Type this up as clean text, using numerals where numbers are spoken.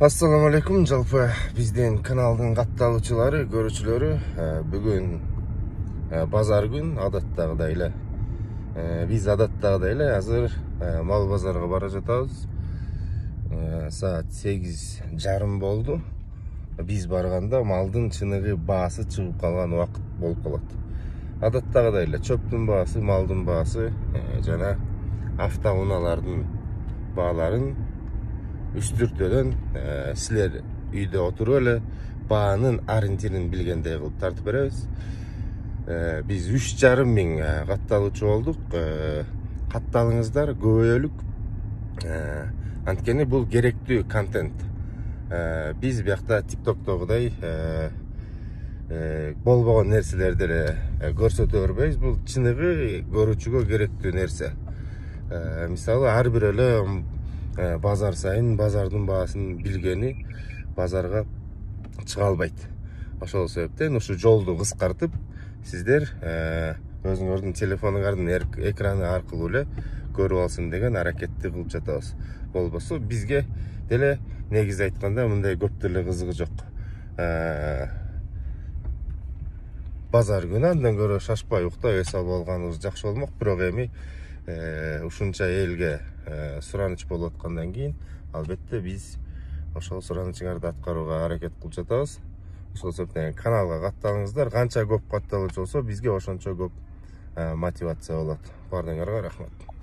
Assalamu alaikum, жалпы биздин каналдын катталуучулары, көрүүчүлөрү. Бүгүн базар күн, адаттагыдай эле. Биз адаттагыдай эле азыр мал базарга бара жатабыз. Саат 8:30 болду. Биз барганда малдын чыныгы баасы чыгып калган убакыт болуп калат. Адаттагыдай эле чөптүн баасы, малдын баасы жана автоунаалардын бааларын үстүртөдөн силер үйдө отуруп эле баанын ориентирин билгендей кылып тартып беребиз. Биз 3,5 миң катталуучу болдук. Катталыңыздар, көбөйөлүк. Анткени бул керектүү контент. Биз биякта TikTok'тогудай болбогон нерселерди эле көрсөтө бербейбиз. Бул чыныгы көрүүчүгө керектүү нерсе. Мисалы ар бир эле базар сайын базардын баасын билгени базарга чыга албайт. Ошол себептен ушу жолду кыскартып, сиздер өзүңөрдүн телефонуңардын экраны аркылуу эле көрүп алсын деген аракетти кылып жатабыз. Болбосо бизге деле негизи айтканда мындай көп деле кызыгы жок. Базар күнү андан көрө шашпай уктап эс алып алганыбыз жакшы болмок. Бирок эми ушунча элге сураныч болуп аткандан кийин албетте биз ошол суранычыңарды аткарууга аракет кылып жатабыз. Ошол себептен каналга катталыңыздар. Канча көп катталуучу болсо бизге ошончо көп мотивация болот. Баардыгыңарга рахмат.